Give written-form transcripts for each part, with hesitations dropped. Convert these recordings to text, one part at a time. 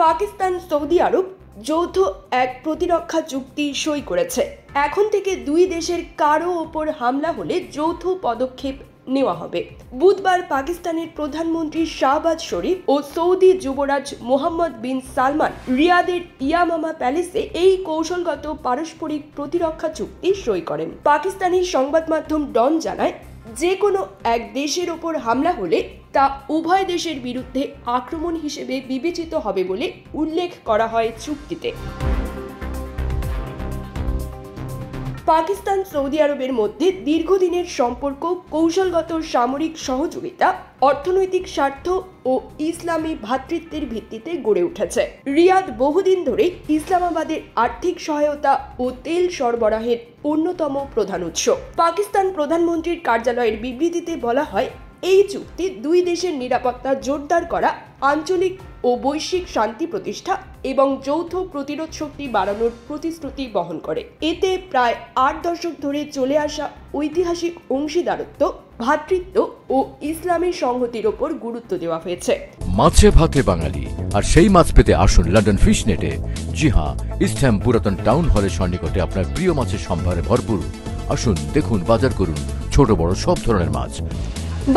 Pakistan Saudi আরব যৌথ এক প্রতিরক্ষা চুক্তি সই করেছে। এখন থেকে দুই দেশের কারো ওপর হামলা হলে যৌথ পদক্ষেপ নেওয়া হবে। বুধবার পাকিস্তানের প্রধানমন্ত্রী শাহবাজ শরীফ ও সৌদি যুবরাজ মোহাম্মদ বিন সালমান রিয়াদের ইয়ামামা প্যালেসে এই কৌশলগত পারস্পরিক প্রতিরক্ষা চুক্তি সই করেন। পাকিস্তানি সংবাদ মাধ্যম ডন জানায়, যে কোনো এক দেশের ওপর হামলা হলে তা উভয় দেশের বিরুদ্ধে আক্রমণ হিসেবে বিবেচিত হবে বলে উল্লেখ করা হয় চুক্তিতে। পাকিস্তান সৌদি আরবের মধ্যে দীর্ঘদিনের সম্পর্ক কৌশলগত সামরিক সহযোগিতা, অর্থনৈতিক স্বার্থ ও ইসলামী ভ্রাতৃত্বের ভিত্তিতে গড়ে উঠেছে। রিয়াদ বহুদিন ধরে ইসলামাবাদের আর্থিক সহায়তা ও তেল সরবরাহের অন্যতম প্রধান উৎস। পাকিস্তান প্রধানমন্ত্রীর কার্যালয়ের বিবৃতিতে বলা হয়, এই চুক্তি দুই দেশের নিরাপত্তা জোরদার করা, আঞ্চলিক ও বৈশ্বিক শান্তি প্রতিষ্ঠা এবং যৌথ প্রতিরোধ শক্তি বাড়ানোর প্রতিশ্রুতি বহন করে। এতে প্রায় 8 দশক ধরে চলে আসা ঐতিহাসিক অংশীদারত্ব, ভ্রাতৃত্ব ও ইসলামী সংহতির ওপর গুরুত্ব দেওয়া হয়েছে। মাছে ভাতে বাঙালি, আর সেই মাছ পেতে আসুন লন্ডন ফিশ নেটে। জি হ্যাঁ, ইস্টহ্যাম পুরাতন টাউন হলের সন্নিকটে আপনার প্রিয় মাছের সম্ভারে ভরপুর। আসুন, দেখুন, বাজার করুন ছোট বড় সব ধরনের মাছ।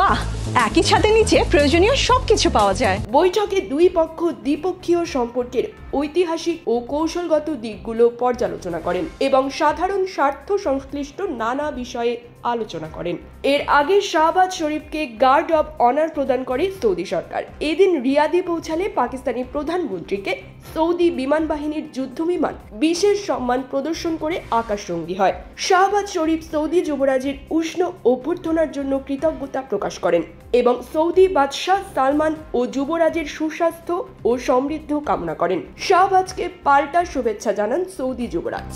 বাহ, একই ছাদের নিচে প্রয়োজনীয় সবকিছু পাওয়া যায়। বৈঠকে দুই পক্ষ দ্বিপক্ষীয় সম্পর্কের ঐতিহাসিক ও কৌশলগত দিকগুলো পর্যালোচনা করেন এবং সাধারণ স্বার্থ সংশ্লিষ্ট নানা বিষয়ে আলোচনা করেন। এর আগে শাহবাজ শরীফকে গার্ড অব অনার প্রদান করে সৌদি সরকার। এদিন রিয়াদে পৌঁছালে পাকিস্তানি প্রধানমন্ত্রীকে সৌদি বিমান বাহিনীর যুদ্ধ বিমান বিশেষ সম্মান প্রদর্শন করে আকাশসঙ্গী হয়। শাহবাজ শরীফ সৌদি যুবরাজের উষ্ণ অভ্যর্থনার জন্য কৃতজ্ঞতা প্রকাশ করেন এবং সৌদি বাদশাহ সালমান ও যুবরাজের সুস্বাস্থ্য ও সমৃদ্ধ কামনা করেন। শাহবাজকে পাল্টা শুভেচ্ছা জানান সৌদি যুবরাজ।